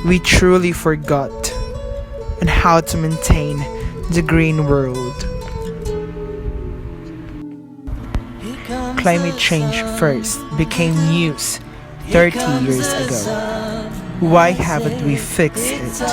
we truly forgot on how to maintain the green world. Climate change first became news 30 years ago. Why haven't we fixed it?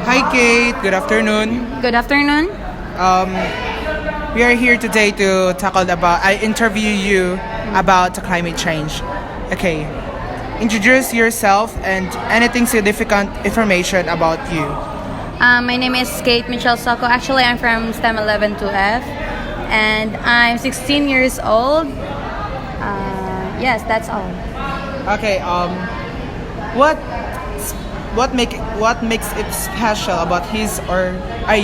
Hi Kate, good afternoon. Good afternoon. We are here today to interview you about the climate change. Okay, introduce yourself and anything significant information about you. My name is Kate Michelle Socko. Actually, I'm from STEM 11-2F, and I'm 16 years old. Yes, that's all. Okay, what makes it special about his or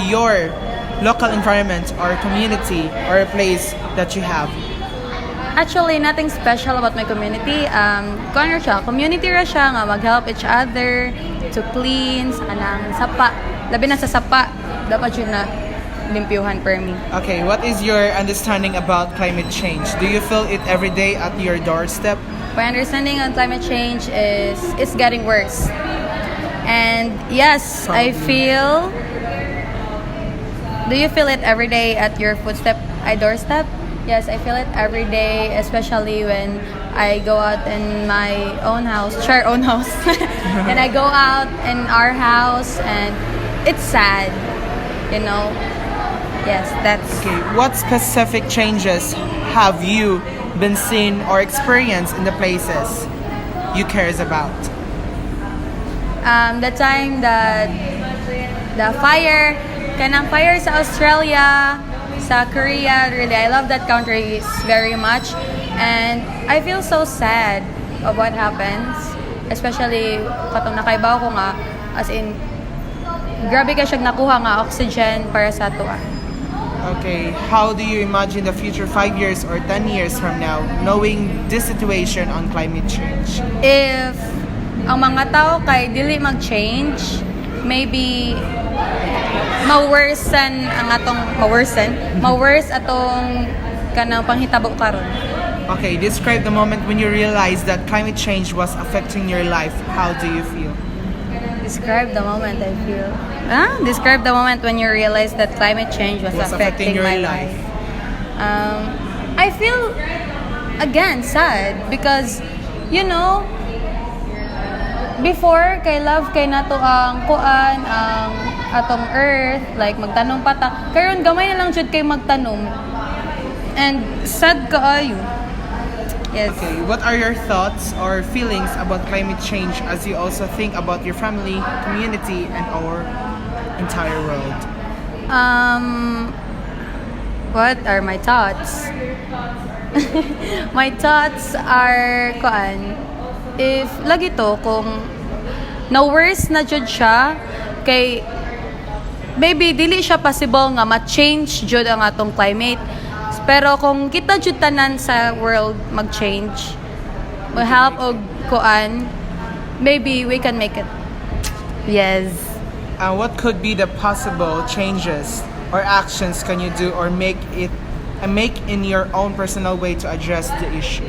your local environment or community or a place that you have? Actually, nothing special about my community. Kung siya, community ra siya nga mag-help each other to clean sa kanang sapa. Labi na sa sapa, dapat yun na limpyuhan per me. Okay, what is your understanding about climate change? Do you feel it every day at your doorstep? My understanding on climate change is it's getting worse. And yes, I feel. Do you feel it every day at your doorstep? Yes, I feel it every day, especially when I go out in my own house, share own house, and I go out in our house, and it's sad, you know. Yes, that's. Okay, what specific changes have you been seen or experienced in the places you cares about? The time that the fire sa Australia, sa Korea, really, I love that countries very much, and I feel so sad of what happens, especially katong nakaibaw ko nga, as in, grabe ka siyang nakuha nga oxygen para sa ato. Okay, how do you imagine the future 5 years or 10 years from now, knowing this situation on climate change? If ang mga tao kay dili mag-change, maybe ma-worse atong kanang panghitabo karon. Okay, describe the moment when you realized that climate change was affecting your life. How do you feel? Describe the moment I feel. Describe the moment when you realized that climate change was affecting your my life. I feel again sad because you know, before kay love kay nato ang kuan ang atong earth, like magtanong pata, karon gamay na lang jud kay magtanong, and sad kaayo. Yes. Okay, what are your thoughts or feelings about climate change as you also think about your family, community, and our entire world? What are my thoughts? My thoughts are kuan, if lagi to kung na worse na jud siya kay maybe dili siya possible nga ma-change jud ang atong climate. Pero kung kita jud tanan sa world mag-change, help og kuan, maybe we can make it. Yes. What could be the possible changes or actions can you do or make in your own personal way to address the issue?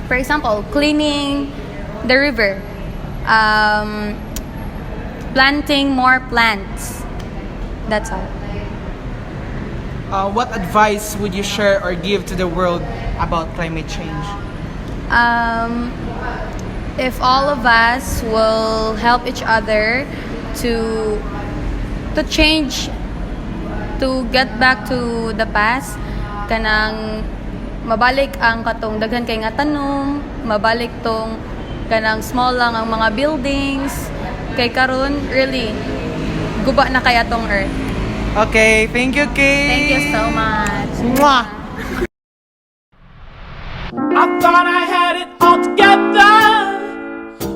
For example, cleaning the river, planting more plants. That's all. What advice would you share or give to the world about climate change? If all of us will help each other to change, to get back to the past, kanang mabalik ang katong daghan kay nga tanom, mabalik tong kanang small lang ang mga buildings, kay karon really guba na kay atong earth. Okay, thank you, Kay. Thank you so much. Mwah! I thought I had it all together,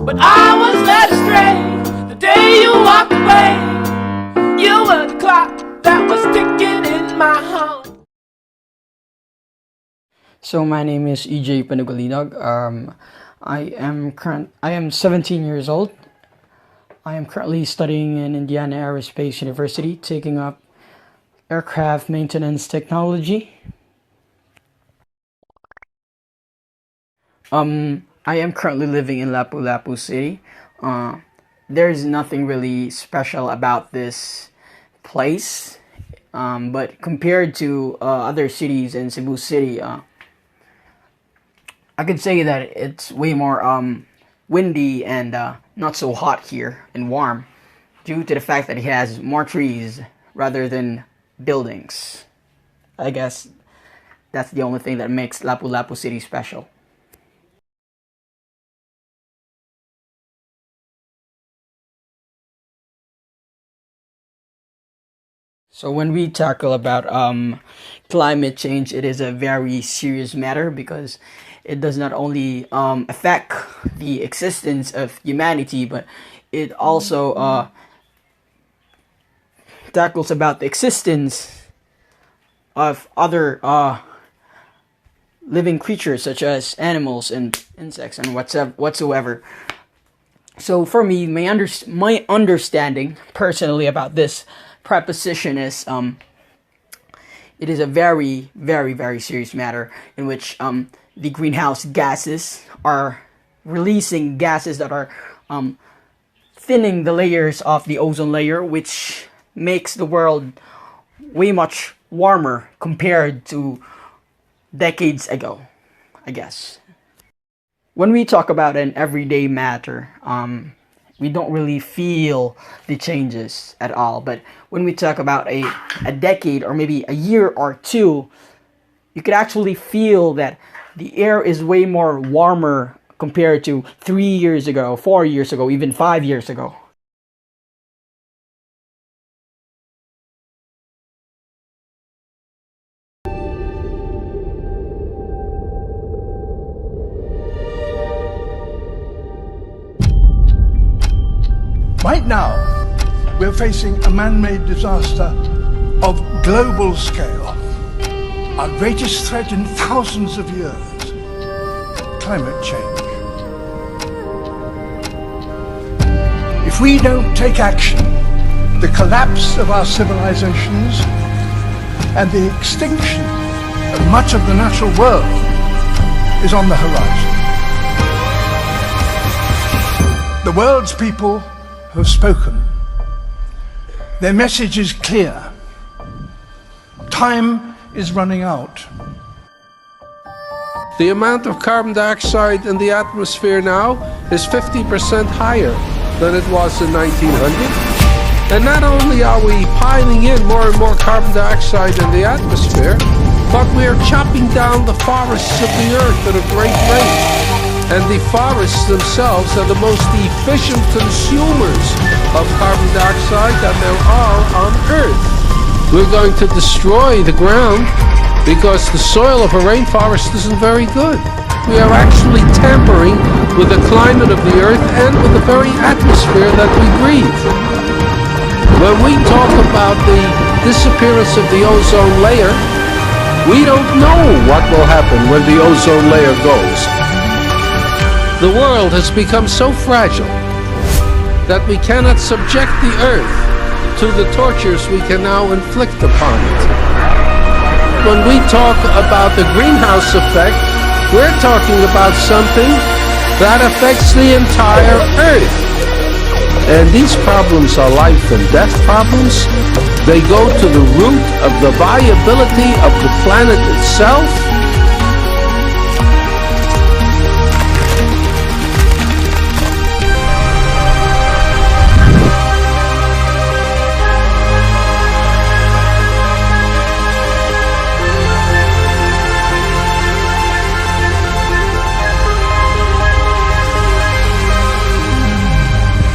but I was led astray the day you walked away. You were the clock that was ticking in my heart. So my name is EJ Panagalinog. I am 17 years old. I am currently studying in Indiana Aerospace University, taking up aircraft maintenance technology. I am currently living in Lapu-Lapu City. There's nothing really special about this place, but compared to other cities in Cebu City, I could say that it's way more windy and not so hot here and warm, due to the fact that it has more trees rather than buildings. I guess that's the only thing that makes Lapu-Lapu City special. So when we tackle about climate change, it is a very serious matter because it does not only affect the existence of humanity, but it also tackles about the existence of other living creatures such as animals and insects and whatsoever. So for me, my understanding personally about this preposition is it is a very, very, very serious matter in which the greenhouse gases are releasing gases that are thinning the layers of the ozone layer, which makes the world way much warmer compared to decades ago, I guess. When we talk about an everyday matter, we don't really feel the changes at all. But when we talk about a decade or maybe a year or two, you could actually feel that the air is way more warmer compared to 3 years ago, 4 years ago, even 5 years ago. Right now, we're facing a man-made disaster of global scale. Our greatest threat in thousands of years, climate change. If we don't take action, the collapse of our civilizations and the extinction of much of the natural world is on the horizon. The world's people have spoken. Their message is clear. Time is running out. The amount of carbon dioxide in the atmosphere now is 50% higher than it was in 1900. And not only are we piling in more and more carbon dioxide in the atmosphere, but we are chopping down the forests of the earth at a great rate. And the forests themselves are the most efficient consumers of carbon dioxide that there are on Earth. We're going to destroy the ground because the soil of a rainforest isn't very good. We are actually tampering with the climate of the Earth and with the very atmosphere that we breathe. When we talk about the disappearance of the ozone layer, we don't know what will happen when the ozone layer goes. The world has become so fragile that we cannot subject the Earth to the tortures we can now inflict upon it. When we talk about the greenhouse effect, we're talking about something that affects the entire Earth. And these problems are life and death problems. They go to the root of the viability of the planet itself.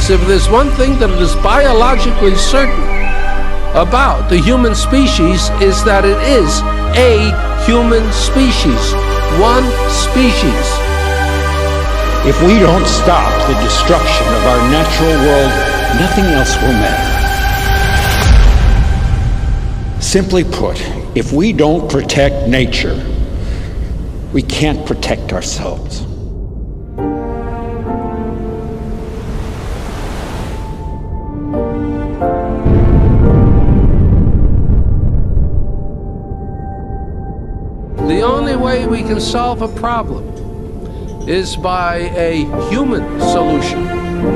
So if there's one thing that is biologically certain about the human species, is that it is a human species, one species. If we don't stop the destruction of our natural world, nothing else will matter. Simply put, if we don't protect nature, we can't protect ourselves. The only way we can solve a problem is by a human solution.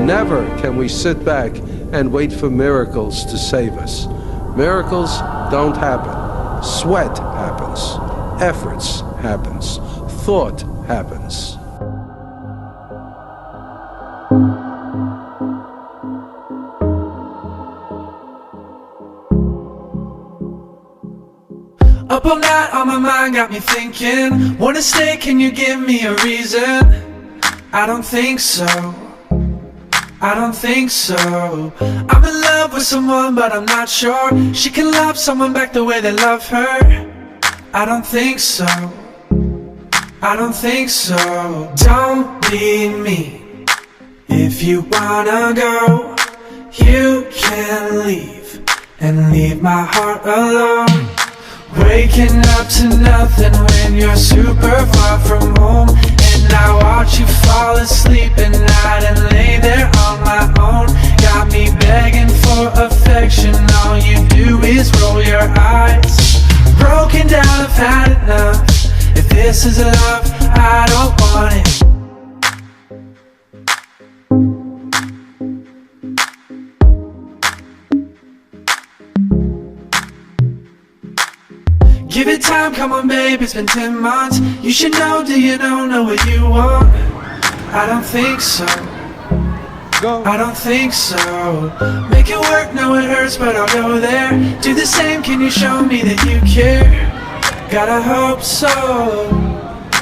Never can we sit back and wait for miracles to save us. Miracles don't happen. Sweat happens. Efforts happens. Thought happens. Up all night on my mind got me thinking. Wanna stay, can you give me a reason? I don't think so. I don't think so. I'm in love with someone but I'm not sure she can love someone back the way they love her. I don't think so. I don't think so. Don't leave me. If you wanna go, you can leave and leave my heart alone. Waking up to nothing when you're super far from home, and I watch you fall asleep at night and lay there on my own. Got me begging for affection, all you do is roll your eyes. Broken down, I've had enough. If this is love, I don't want it. Give it time, come on babe, it's been 10 months. You should know, do you know what you want? I don't think so. I don't think so. Make it work, know it hurts, but I'll go there. Do the same, can you show me that you care? Gotta hope so,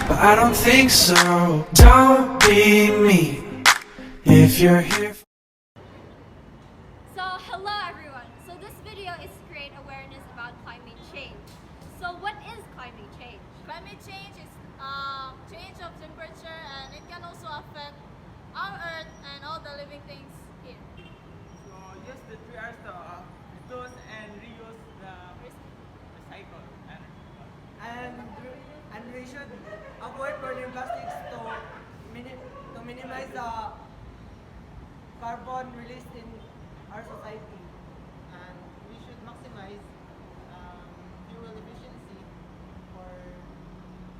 but I don't think so. Don't be me if you're here. So hello everyone. So this video is to create awareness about climate change. So what is climate change? Climate change is change of temperature, and it can also affect our Earth and all the living things here. So just the 3 R's to reduce and reuse the recycle and we should avoid burning plastics to minimize the carbon released in our society, and we should maximize fuel efficiency for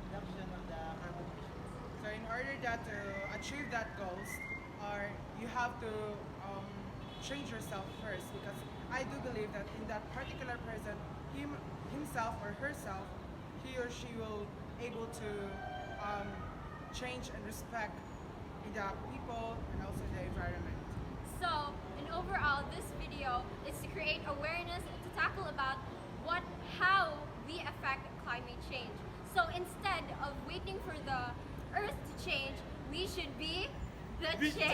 reduction of the carbon emissions. So in order that to achieve that goals, or you have to change yourself first, because I do believe that in that particular person, himself or herself, he or she will able to change and respect the people and also the environment. So in overall, this video is to create awareness and to tackle about how we affect climate change. So instead of waiting for the Earth to change, we should be the change.